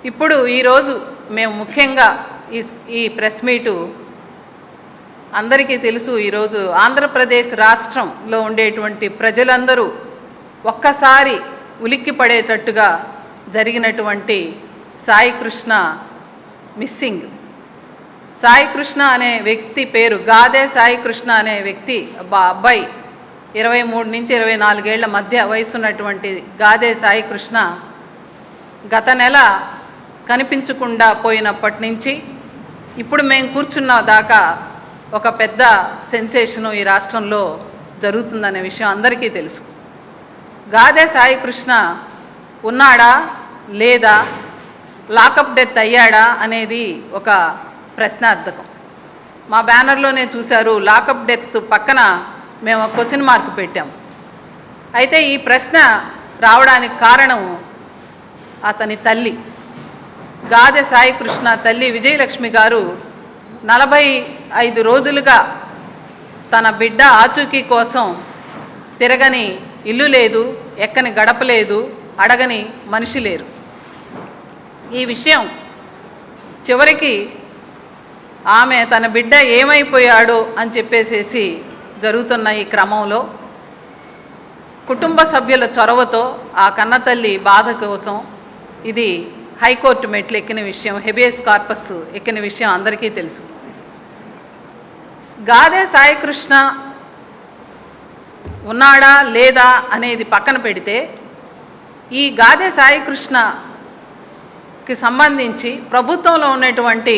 ఇప్పుడు ఈరోజు మేము ముఖ్యంగా ఈ ప్రెస్ మీటు అందరికీ తెలుసు. ఈరోజు ఆంధ్రప్రదేశ్ రాష్ట్రంలో ఉండేటువంటి ప్రజలందరూ ఒక్కసారి ఉలిక్కి పడేటట్టుగా జరిగినటువంటి సాయి కృష్ణ మిస్సింగ్. సాయి కృష్ణ అనే వ్యక్తి పేరు గాదే సాయి కృష్ణ అనే వ్యక్తి అబ్బాయి 23 నుంచి 24 ఏళ్ల మధ్య వయసున్నటువంటి గాదే సాయి కృష్ణ గత నెల కనిపించకుండా పోయినప్పటి నుంచి ఇప్పుడు మేము కూర్చున్న దాకా ఒక పెద్ద సెన్సేషను ఈ రాష్ట్రంలో జరుగుతుందనే విషయం అందరికీ తెలుసు. గాదే సాయి కృష్ణ ఉన్నాడా లేదా, లాకప్ డెత్ అయ్యాడా అనేది ఒక ప్రశ్నార్థకం. మా బ్యానర్లోనే చూశారు, లాకప్ డెత్ పక్కన మేము క్వశ్చన్ మార్క్ పెట్టాం. అయితే ఈ ప్రశ్న రావడానికి కారణం అతని తల్లి గాదే సాయి కృష్ణ తల్లి విజయలక్ష్మి గారు 45 రోజులుగా తన బిడ్డ ఆచూకీ కోసం తిరగని ఇల్లు లేదు, ఎక్కని గడప లేదు, అడగని మనిషి లేరు. ఈ విషయం చివరికి ఆమె తన బిడ్డ ఏమైపోయాడో అని చెప్పేసేసి జరుగుతున్న ఈ క్రమంలో కుటుంబ సభ్యుల చొరవతో ఆ కన్నతల్లి బాధ కోసం ఇది హైకోర్టు మెట్లు ఎక్కిన విషయం, హెబియస్ కార్పస్ ఎక్కిన విషయం అందరికీ తెలుసు. గాదే సాయి కృష్ణ ఉన్నాడా లేదా అనేది పక్కన పెడితే ఈ గాదే సాయి కృష్ణకి సంబంధించి ప్రభుత్వంలో ఉన్నటువంటి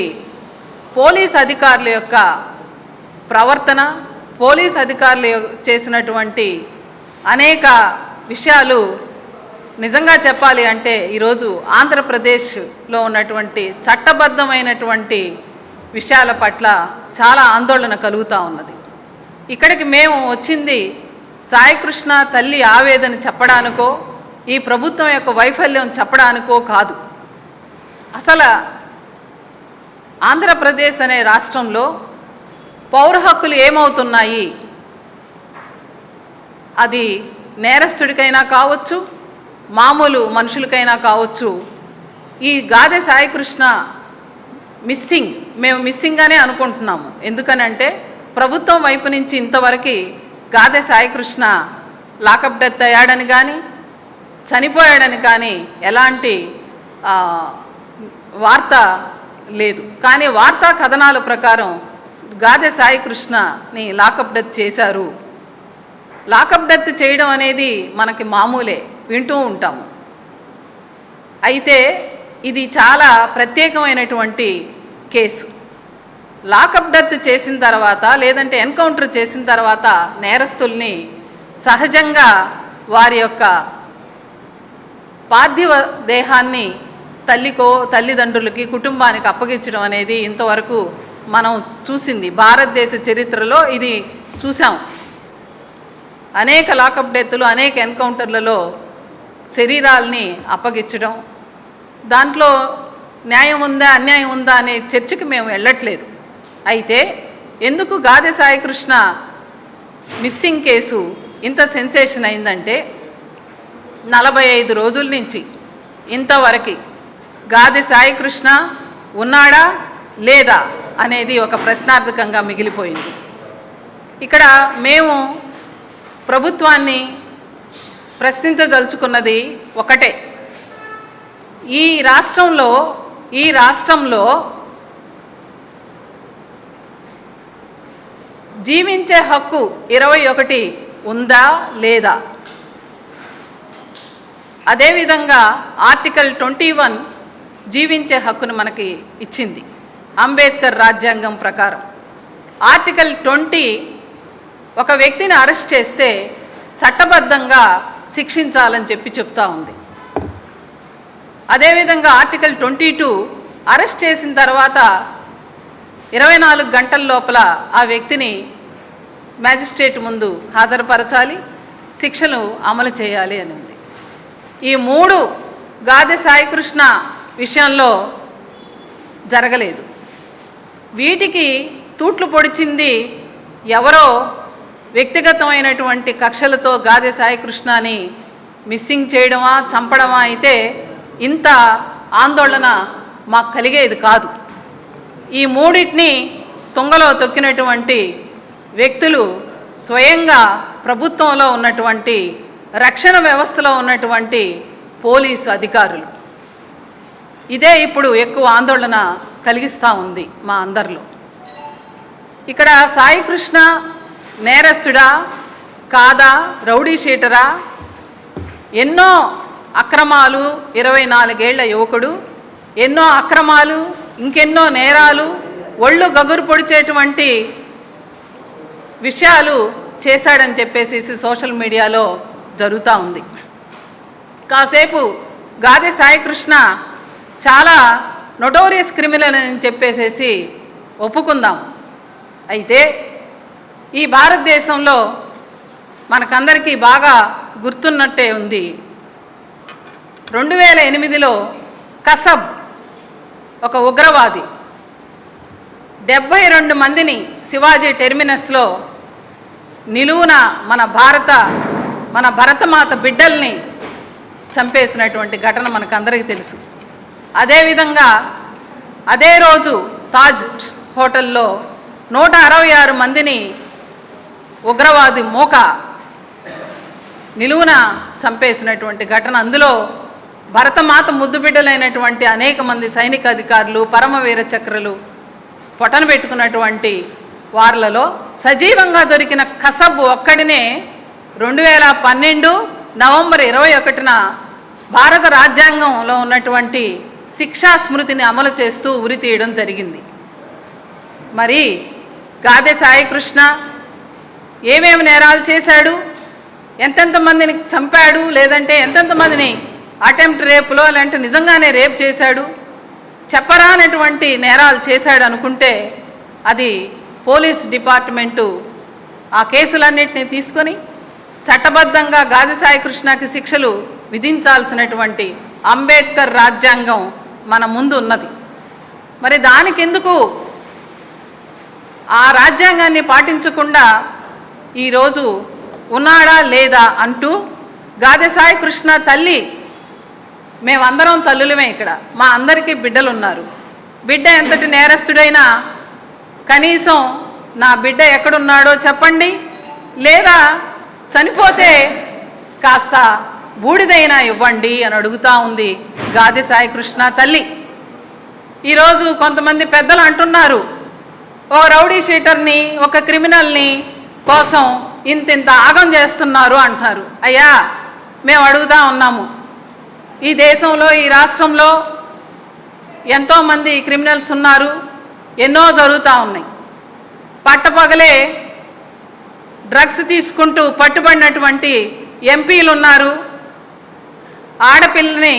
పోలీస్ అధికారుల యొక్క ప్రవర్తన, పోలీస్ అధికారులు చేసినటువంటి అనేక విషయాలు నిజంగా చెప్పాలి అంటే ఈరోజు ఆంధ్రప్రదేశ్లో ఉన్నటువంటి చట్టబద్ధమైనటువంటి విషయాల పట్ల చాలా ఆందోళన కలుగుతూ ఉన్నది. ఇక్కడికి మేము వచ్చింది సాయి కృష్ణ తల్లి ఆవేదన చెప్పడానికో ఈ ప్రభుత్వం యొక్క వైఫల్యం చెప్పడానికో కాదు. అసలు ఆంధ్రప్రదేశ్ అనే రాష్ట్రంలో పౌర హక్కులు ఏమవుతున్నాయి, అది నేరస్తుడికైనా కావచ్చు, మామూలు మనుషులకైనా కావచ్చు. ఈ గాదే సాయి కృష్ణ మిస్సింగ్ మేము మిస్సింగ్గానే అనుకుంటున్నాము. ఎందుకనంటే ప్రభుత్వం వైపు నుంచి ఇంతవరకు గాదే సాయి కృష్ణ లాకప్ డెత్ అయ్యాడని కానీ చనిపోయాడని కానీ ఎలాంటి వార్త లేదు. కానీ వార్తా కథనాల ప్రకారం గాదే సాయి కృష్ణని లాకప్ డెత్ చేశారు. లాకప్ డెత్ చేయడం అనేది మనకి మామూలే, వింటూ ఉంటాము. అయితే ఇది చాలా ప్రత్యేకమైనటువంటి కేసు. లాకప్ డెత్ చేసిన తర్వాత లేదంటే ఎన్కౌంటర్ చేసిన తర్వాత నేరస్తుల్ని సహజంగా వారి యొక్క పార్థివ దేహాన్ని తల్లికో తల్లిదండ్రులకి కుటుంబానికి అప్పగించడం అనేది ఇంతవరకు మనం చూసింది భారతదేశ చరిత్రలో ఇది చూసాం. అనేక లాకప్ డెత్లు, అనేక ఎన్కౌంటర్లలో శరీరాల్ని అప్పగించడం, దాంట్లో న్యాయం ఉందా అన్యాయం ఉందా అనే చర్చకి మేము వెళ్ళట్లేదు. అయితే ఎందుకు గాదే సాయి కృష్ణ మిస్సింగ్ కేసు ఇంత సెన్సేషన్ అయిందంటే 45 రోజుల నుంచి ఇంతవరకు గాదే సాయి కృష్ణ ఉన్నాడా లేదా అనేది ఒక ప్రశ్నార్థకంగా మిగిలిపోయింది. ఇక్కడ మేము ప్రభుత్వాన్ని ప్రశ్నించదలుచుకున్నది ఒకటే, ఈ రాష్ట్రంలో జీవించే హక్కు 21 ఉందా లేదా? అదేవిధంగా ఆర్టికల్ 21 జీవించే హక్కును మనకి ఇచ్చింది అంబేద్కర్ రాజ్యాంగం ప్రకారం. ఆర్టికల్ 20 ఒక వ్యక్తిని అరెస్ట్ చేస్తే చట్టబద్ధంగా శిక్షించాలని చెప్తా ఉంది. అదేవిధంగా ఆర్టికల్ 22 అరెస్ట్ చేసిన తర్వాత 24 గంటల లోపల ఆ వ్యక్తిని మ్యాజిస్ట్రేట్ ముందు హాజరుపరచాలి, శిక్షలు అమలు చేయాలి అని ఉంది. ఈ 3 గాదే సాయి కృష్ణ విషయంలో జరగలేదు. వీటికి తూట్లు పొడిచింది ఎవరో వ్యక్తిగతమైనటువంటి కక్షలతో గాదే సాయి కృష్ణని మిస్సింగ్ చేయడమా చంపడమా అయితే ఇంత ఆందోళన మాకు కలిగేది కాదు. ఈ మూడింటిని తుంగలో తొక్కినటువంటి వ్యక్తులు స్వయంగా ప్రభుత్వంలో ఉన్నటువంటి రక్షణ వ్యవస్థలో ఉన్నటువంటి పోలీసు అధికారులు. ఇదే ఇప్పుడు ఎక్కువ ఆందోళన కలిగిస్తూ ఉంది మా అందరిలో. ఇక్కడ సాయి కృష్ణ నేరస్తుడా కాదా, రౌడీ షీటరా, ఎన్నో అక్రమాలు, 24 ఏళ్ల యువకుడు, ఎన్నో అక్రమాలు, ఇంకెన్నో నేరాలు, ఒళ్ళు గగురు పొడిచేటువంటి విషయాలు చేశాడని చెప్పేసి సోషల్ మీడియాలో జరుగుతూ ఉంది. కాసేపు గాదె సాయికృష్ణ చాలా నొటోరియస్ క్రిమినల్ అని చెప్పేసి ఒప్పుకుందాం. అయితే ఈ భారతదేశంలో మనకందరికీ బాగా గుర్తున్నట్టే ఉంది, 2008లో కసబ్ ఒక ఉగ్రవాది 72 మందిని శివాజీ టెర్మినస్లో నిలువున మన భరతమాత బిడ్డల్ని చంపేసినటువంటి ఘటన మనకందరికీ తెలుసు. అదేవిధంగా అదే రోజు తాజ్ హోటల్లో 166 మందిని ఉగ్రవాది మోక నిలువున చంపేసినటువంటి ఘటన. అందులో భరతమాత ముద్దుబిడ్డలైనటువంటి అనేక మంది సైనిక అధికారులు, పరమవీర చక్రలు పొటన పెట్టుకున్నటువంటి వార్లలో సజీవంగా దొరికిన కసబ్ ఒక్కడినే 2012 నవంబర్ 21న భారత రాజ్యాంగంలో ఉన్నటువంటి శిక్షా స్మృతిని అమలు చేస్తూ ఉరి తీయడం జరిగింది. మరి గాదె సాయికృష్ణ ఏమేమి నేరాలు చేశాడు, ఎంతెంతమందిని చంపాడు, లేదంటే ఎంతెంతమందిని అటెంప్ట్ రేపులో లేదంటే నిజంగానే రేప్ చేశాడు, చెప్పరానటువంటి నేరాలు చేశాడు అనుకుంటే అది పోలీస్ డిపార్ట్మెంటు ఆ కేసులన్నింటినీ తీసుకొని చట్టబద్ధంగా గాదె సాయికృష్ణకి శిక్షలు విధించాల్సినటువంటి అంబేద్కర్ రాజ్యాంగం మన ముందు ఉన్నది. మరి దానికెందుకు ఆ రాజ్యాంగాన్ని పాటించకుండా ఈరోజు ఉన్నాడా లేదా అంటూ గాదె సాయికృష్ణ తల్లి, మేమందరం తల్లులమే, ఇక్కడ మా అందరికీ బిడ్డలు ఉన్నారు. బిడ్డ ఎంతటి నేరస్తుడైనా కనీసం నా బిడ్డ ఎక్కడున్నాడో చెప్పండి, లేదా చనిపోతే కాస్త బూడిదైనా ఇవ్వండి అని అడుగుతూ ఉంది గాదె సాయికృష్ణ తల్లి. ఈరోజు కొంతమంది పెద్దలు అంటున్నారు, ఓ రౌడీ షీటర్ని, ఒక క్రిమినల్ని కోసం ఇంత ఆగం చేస్తున్నారు అంటున్నారు. అయ్యా, మేము అడుగుతూ ఉన్నాము, ఈ దేశంలో ఈ రాష్ట్రంలో ఎంతోమంది క్రిమినల్స్ ఉన్నారు, ఎన్నో జరుగుతూ ఉన్నాయి. పట్టపగలే డ్రగ్స్ తీసుకుంటూ పట్టుబడినటువంటి ఎంపీలు ఉన్నారు, ఆడపిల్లని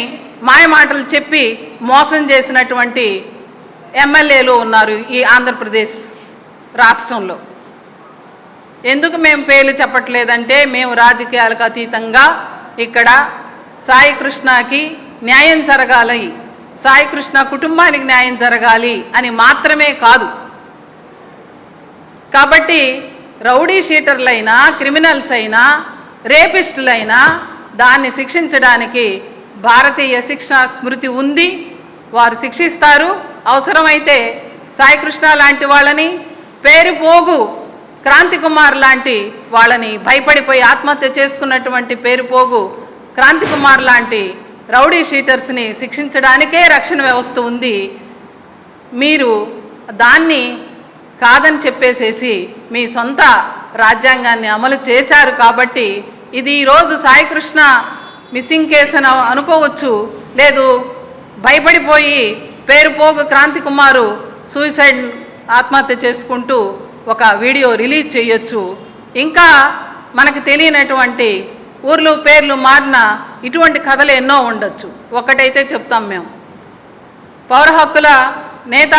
మాయమాటలు చెప్పి మోసం చేసినటువంటి ఎమ్మెల్యేలు ఉన్నారు ఈ ఆంధ్రప్రదేశ్ రాష్ట్రంలో. ఎందుకు మేము పేర్లు చెప్పట్లేదంటే, మేము రాజకీయాలకు అతీతంగా ఇక్కడ సాయికృష్ణకి న్యాయం జరగాలి, సాయికృష్ణ కుటుంబానికి న్యాయం జరగాలి అని మాత్రమే కాదు. కాబట్టి రౌడీ షీటర్లైనా, క్రిమినల్స్ అయినా, రేపిస్టులైనా దాన్ని శిక్షించడానికి భారతీయ శిక్షా స్మృతి ఉంది. వారు శిక్షిస్తారు. అవసరమైతే సాయికృష్ణ లాంటి వాళ్ళని, పేరు పోగు క్రాంతి కుమార్ లాంటి వాళ్ళని, భయపడిపోయి ఆత్మహత్య చేసుకున్నటువంటి పేరు పోగు క్రాంతి కుమార్ లాంటి రౌడీ షీటర్స్ని శిక్షించడానికే రక్షణ వ్యవస్థ ఉంది. మీరు దాన్ని కాదని చెప్పేసేసి మీ సొంత రాజ్యాంగాన్ని అమలు చేశారు. కాబట్టి ఇది ఈరోజు సాయికృష్ణ మిస్సింగ్ కేసు అని అనుకోవచ్చు, లేదు భయపడిపోయి పేరు పోగు క్రాంతి కుమారు సూసైడ్ ఆత్మహత్య చేసుకుంటూ ఒక వీడియో రిలీజ్ చేయొచ్చు. ఇంకా మనకు తెలియనటువంటి ఊర్లు పేర్లు మారిన ఇటువంటి కథలు ఎన్నో ఉండొచ్చు. ఒకటైతే చెప్తాం, మేము పౌర హక్కుల నేత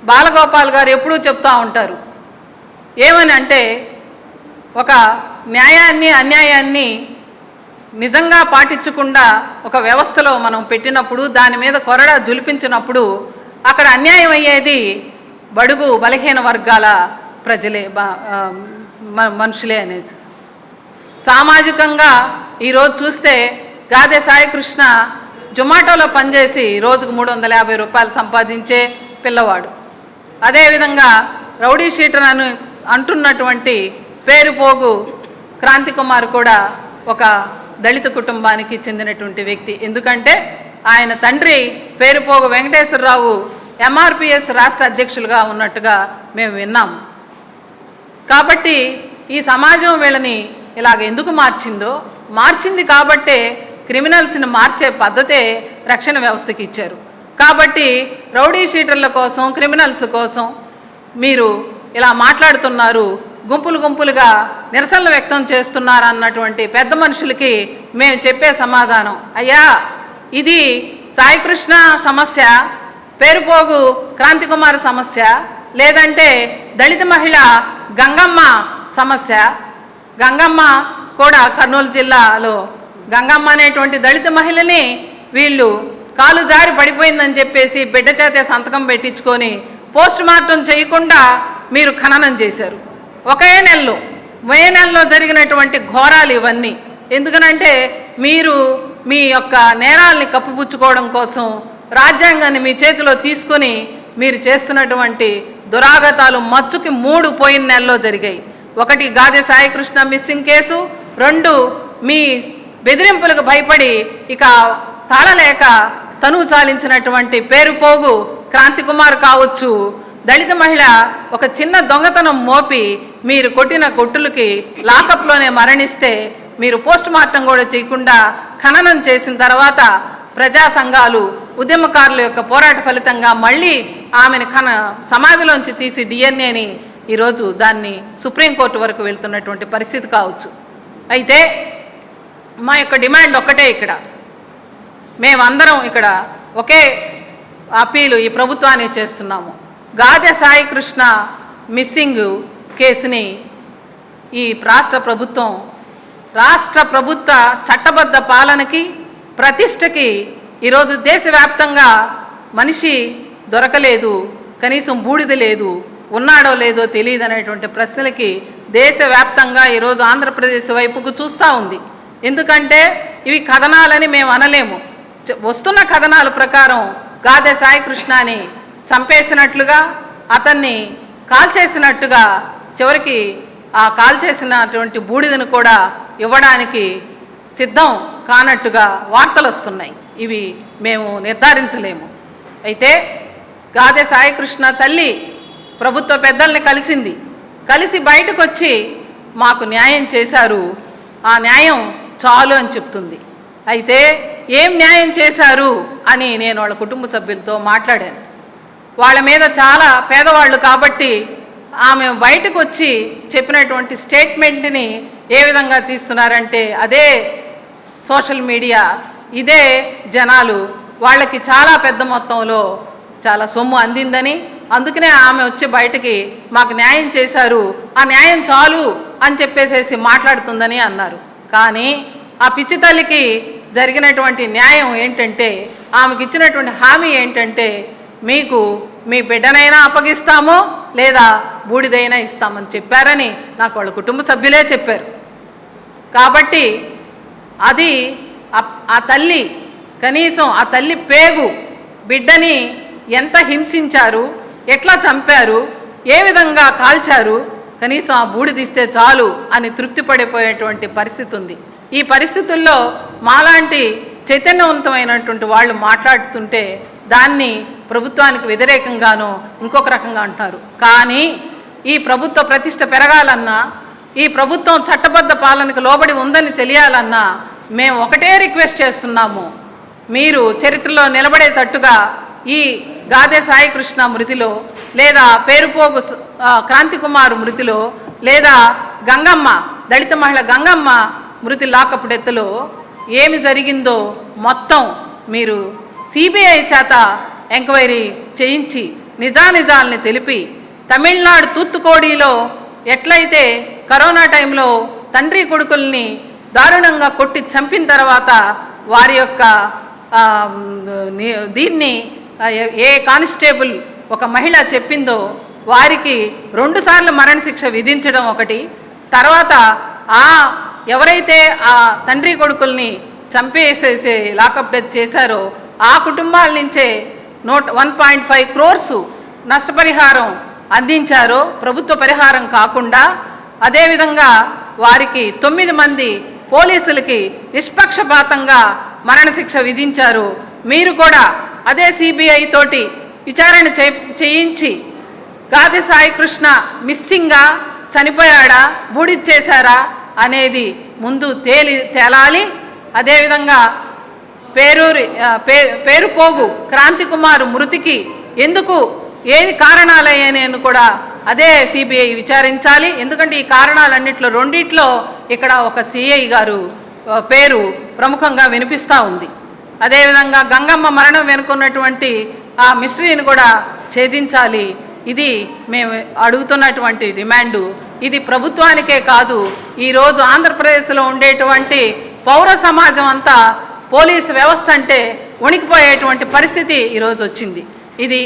బాలగోపాల్ గారు ఎప్పుడూ చెప్తూ ఉంటారు, ఏమని అంటే, ఒక న్యాయాన్ని అన్యాయాన్ని నిజంగా పాటించకుండా ఒక వ్యవస్థలో మనం పెట్టినప్పుడు, దాని మీద కొరడా జులిపించినప్పుడు అక్కడ అన్యాయం అయ్యేది బడుగు బలహీన వర్గాల ప్రజలే, మనుషులే అనేది. సామాజికంగా ఈరోజు చూస్తే గాదె సాయికృష్ణ జొమాటోలో పనిచేసి రోజుకు 350 రూపాయలు సంపాదించే పిల్లవాడు. అదేవిధంగా రౌడీ షీటర్ అని అంటున్నటువంటి పేరుపోగు క్రాంతి కుమార్ కూడా ఒక దళిత కుటుంబానికి చెందినటువంటి వ్యక్తి. ఎందుకంటే ఆయన తండ్రి పేరుపోగు వెంకటేశ్వరరావు ఎంఆర్పిఎస్ రాష్ట్ర అధ్యక్షులుగా ఉన్నట్టుగా మేము విన్నాం. కాబట్టి ఈ సమాజం వీళ్ళని ఇలాగ ఎందుకు మార్చింది కాబట్టే క్రిమినల్స్ని మార్చే పద్ధతే రక్షణ వ్యవస్థకి ఇచ్చారు. కాబట్టి రౌడీ షీటర్ల కోసం, క్రిమినల్స్ కోసం మీరు ఇలా మాట్లాడుతున్నారు, గుంపులుగా నిరసనలు వ్యక్తం చేస్తున్నారు అన్నటువంటి పెద్ద మనుషులకి మేము చెప్పే సమాధానం, అయ్యా ఇది సాయికృష్ణ సమస్య, పేరుపోగు క్రాంతి కుమార్ సమస్య, లేదంటే దళిత మహిళ గంగమ్మ సమస్య. గంగమ్మ కూడా కర్నూలు జిల్లాలో గంగమ్మ అనేటువంటి దళిత మహిళని వీళ్ళు కాలు జారి పడిపోయిందని చెప్పేసి బిడ్డ చేతే సంతకం పెట్టించుకొని పోస్ట్ మార్టం చేయకుండా మీరు ఖననం చేశారు. మే నెలలో జరిగినటువంటి ఘోరాలు ఇవన్నీ. ఎందుకనంటే మీరు మీ యొక్క నేరాల్ని కప్పుపుచ్చుకోవడం కోసం రాజ్యాంగాన్ని మీ చేతిలో తీసుకొని మీరు చేస్తున్నటువంటి దురాగతాలు మచ్చుకి 3 పోయిన నెలలో జరిగాయి. 1 గాదె సాయికృష్ణ మిస్సింగ్ కేసు, 2 మీ బెదిరింపులకు భయపడి ఇక తాళలేక తనువు చాలించినటువంటి పేరుపోగు క్రాంతి కుమార్ కావచ్చు, దళిత మహిళ ఒక చిన్న దొంగతనం మోపి మీరు కొట్టిన కొట్టులకి లాకప్లోనే మరణిస్తే మీరు పోస్ట్ మార్టం కూడా చేయకుండా ఖననం చేసిన తర్వాత ప్రజా సంఘాలు, ఉద్యమకారుల యొక్క పోరాట ఫలితంగా మళ్ళీ ఆమెను సమాధిలోంచి తీసి డిఎన్ఏని ఈరోజు దాన్ని సుప్రీంకోర్టు వరకు వెళ్తున్నటువంటి పరిస్థితి కావచ్చు. అయితే మా యొక్క డిమాండ్ ఒక్కటే, ఇక్కడ మేమందరం ఇక్కడ ఒకే అప్పీలు ఈ ప్రభుత్వాన్ని చేస్తున్నాము. గాదె సాయికృష్ణ మిస్సింగ్ కేసుని ఈ రాష్ట్ర ప్రభుత్వ చట్టబద్ధ పాలనకి, ప్రతిష్టకి ఈరోజు దేశవ్యాప్తంగా మనిషి దొరకలేదు, కనీసం బూడిద లేదు, ఉన్నాడో లేదో తెలియదు అనేటువంటి ప్రశ్నలకి దేశవ్యాప్తంగా ఈరోజు ఆంధ్రప్రదేశ్ వైపుకు చూస్తూ ఉంది. ఎందుకంటే ఇవి కథనాలని మేము అనలేము. వస్తున్న కథనాల ప్రకారం గాదె సాయికృష్ణని చంపేసినట్లుగా, అతన్ని కాల్చేసినట్టుగా, చివరికి ఆ కాల్చేసినటువంటి బూడిదను కూడా ఇవ్వడానికి సిద్ధం కానట్టుగా వార్తలు వస్తున్నాయి. ఇవి మేము నిర్ధారించలేము. అయితే గాదె సాయికృష్ణ తల్లి ప్రభుత్వ పెద్దల్ని కలిసి బయటకు వచ్చి మాకు న్యాయం చేశారు, ఆ న్యాయం చాలు అని చెప్తుంది. అయితే ఏం న్యాయం చేశారు అని నేను వాళ్ళ కుటుంబ సభ్యులతో మాట్లాడాను. వాళ్ళ మీద చాలా పేదవాళ్ళు కాబట్టి ఆమె బయటకు వచ్చి చెప్పినటువంటి స్టేట్మెంట్ని ఏ విధంగా తీస్తున్నారంటే, అదే సోషల్ మీడియా, ఇదే జనాలు వాళ్ళకి చాలా పెద్ద మొత్తంలో చాలా సొమ్ము అందిందని, అందుకనే ఆమె వచ్చి బయటకి మాకు న్యాయం చేశారు, ఆ న్యాయం చాలు అని చెప్పేసేసి మాట్లాడుతుందని అన్నారు. కానీ ఆ పిచ్చి తల్లికి జరిగినటువంటి న్యాయం ఏంటంటే, ఆమెకి ఇచ్చినటువంటి హామీ ఏంటంటే, మీకు మీ బిడ్డనైనా అప్పగిస్తామో లేదా బూడిదైనా ఇస్తామని చెప్పారని నాకు వాళ్ళ కుటుంబ సభ్యులే చెప్పారు. కాబట్టి అది ఆ తల్లి, కనీసం ఆ తల్లి పేగు బిడ్డని ఎంత హింసించారు, ఎట్లా చంపారు, ఏ విధంగా కాల్చారు, కనీసం ఆ బూడిదిస్తే చాలు అని తృప్తి పడిపోయేటువంటి పరిస్థితి ఉంది. ఈ పరిస్థితుల్లో మాలాంటి చైతన్యవంతమైనటువంటి వాళ్ళు మాట్లాడుతుంటే దాన్ని ప్రభుత్వానికి వ్యతిరేకంగానో ఇంకొక రకంగా అంటారు. కానీ ఈ ప్రభుత్వ ప్రతిష్ట పెరగాలన్నా, ఈ ప్రభుత్వం చట్టబద్ధ పాలనకు లోబడి ఉందని తెలియాలన్నా మేము ఒకటే రిక్వెస్ట్ చేస్తున్నాము, మీరు చరిత్రలో నిలబడేటట్టుగా ఈ గాదె సాయికృష్ణ మృతిలో, లేదా పేరుపోగు క్రాంతి కుమార్ మృతిలో, లేదా గంగమ్మ దళిత మహిళ గంగమ్మ మృతి లాకప్ డెత్లో ఏమి జరిగిందో మొత్తం మీరు సిబిఐ చేత ఎంక్వైరీ చేయించి నిజానిజాలని తెలిపి, తమిళనాడు తూత్తుకోడిలో ఎట్లయితే కరోనా టైంలో తండ్రి కొడుకుల్ని దారుణంగా కొట్టి చంపిన తర్వాత వారి యొక్క దీన్ని ఏ కానిస్టేబుల్ ఒక మహిళ చెప్పిందో వారికి 2 సార్లు మరణశిక్ష విధించడం ఒకటి, తర్వాత ఎవరైతే ఆ తండ్రి కొడుకుల్ని చంపేసేసి లాకప్ డెత్ చేశారో ఆ కుటుంబాల నుంచే 1.5 crores నష్టపరిహారం అందించారో, ప్రభుత్వ పరిహారం కాకుండా. అదేవిధంగా వారికి 9 మంది పోలీసులకి నిష్పక్షపాతంగా మరణశిక్ష విధించారు. మీరు కూడా అదే సిబిఐ తోటి విచారణ చేయించి గాది సాయి కృష్ణ మిస్సింగా, చనిపోయాడా, బూడిచ్చేశారా అనేది ముందు తేలాలి. అదేవిధంగా పేరుపోగు క్రాంతి కుమార్ మృతికి ఎందుకు ఏది కారణాలయ్యాయని కూడా అదే సిబిఐ విచారించాలి. ఎందుకంటే ఈ కారణాలన్నిట్లో రెండిట్లో ఇక్కడ ఒక సిఐ గారు పేరు ప్రముఖంగా వినిపిస్తూ ఉంది. అదేవిధంగా గంగమ్మ మరణం వెనుకున్నటువంటి ఆ మిస్టరీని కూడా ఛేదించాలి. ఇది మేము అడుగుతున్నటువంటి డిమాండు. ఇది ప్రభుత్వానికే కాదు, ఈరోజు ఆంధ్రప్రదేశ్లో ఉండేటువంటి పౌర సమాజం అంతా పోలీసు వ్యవస్థ అంటే వణికిపోయేటువంటి పరిస్థితి ఈరోజు వచ్చింది. ఇది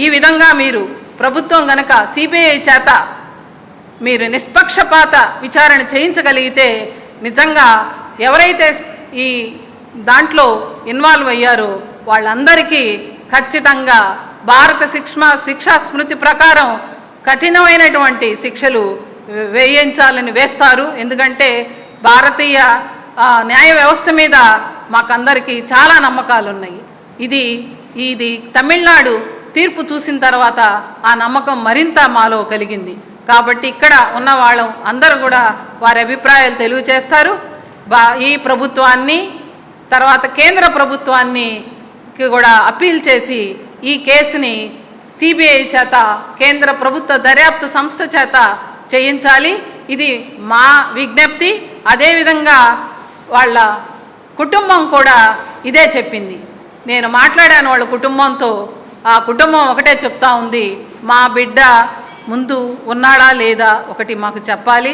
ఈ విధంగా మీరు ప్రభుత్వం గనక సిబిఐ చేత మీరు నిష్పక్షపాత విచారణ చేయించగలిగితే నిజంగా ఎవరైతే ఈ దాంట్లో ఇన్వాల్వ్ అయ్యారో వాళ్ళందరికీ ఖచ్చితంగా భారత శిక్షా స్మృతి ప్రకారం కఠినమైనటువంటి శిక్షలు వేస్తారు. ఎందుకంటే భారతీయ న్యాయ వ్యవస్థ మీద మాకందరికీ చాలా నమ్మకాలు ఉన్నాయి. ఇది తమిళనాడు తీర్పు చూసిన తర్వాత ఆ నమ్మకం మరింత మాలో కలిగింది. కాబట్టి ఇక్కడ ఉన్న వాళ్ళం అందరూ కూడా వారి అభిప్రాయాలు తెలియజేస్తారు. ఈ ప్రభుత్వాన్ని తర్వాత కేంద్ర ప్రభుత్వాన్ని కూడా అప్పీల్ చేసి ఈ కేసుని సిబిఐ చేత, కేంద్ర ప్రభుత్వ దర్యాప్తు సంస్థ చేత చేయించాలి. ఇది మా విజ్ఞప్తి. అదేవిధంగా వాళ్ళ కుటుంబం కూడా ఇదే చెప్పింది. నేను మాట్లాడాను వాళ్ళ కుటుంబంతో. ఆ కుటుంబం ఒకటే చెప్తా ఉంది, మా బిడ్డ ముందు ఉన్నాడా లేదా ఒకటి మాకు చెప్పాలి.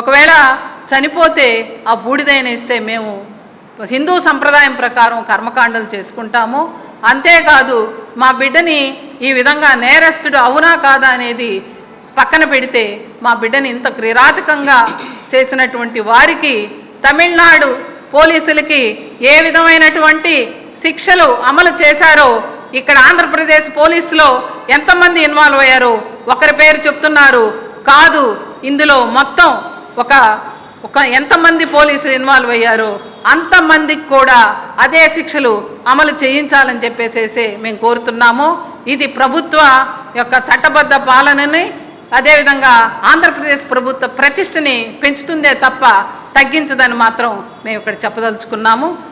ఒకవేళ చనిపోతే ఆ బూడిదైన ఇస్తే మేము హిందూ సంప్రదాయం ప్రకారం కర్మకాండలు చేసుకుంటాము. అంతేకాదు మా బిడ్డని ఈ విధంగా నేరస్తుడు అవునా కాదా అనేది పక్కన పెడితే మా బిడ్డని ఇంత కిరాతకంగా చేసినటువంటి వారికి తమిళనాడు పోలీసులకి ఏ విధమైనటువంటి శిక్షలు అమలు చేశారో ఇక్కడ ఆంధ్రప్రదేశ్ పోలీసులో ఎంతమంది ఇన్వాల్వ్ అయ్యారో ఒకరి పేరు చెప్తున్నారు కాదు, ఇందులో మొత్తం ఒక ఎంతమంది పోలీసులు ఇన్వాల్వ్ అయ్యారో అంతమందికి కూడా అదే శిక్షలు అమలు చేయించాలని చెప్పేసేసి మేము కోరుతున్నాము. ఇది ప్రభుత్వ యొక్క చట్టబద్ధ పాలనని, అదేవిధంగా ఆంధ్రప్రదేశ్ ప్రభుత్వ ప్రతిష్టని పెంచుతుందే తప్ప తగ్గించదని మాత్రం మేము ఇక్కడ చెప్పదలుచుకున్నాము.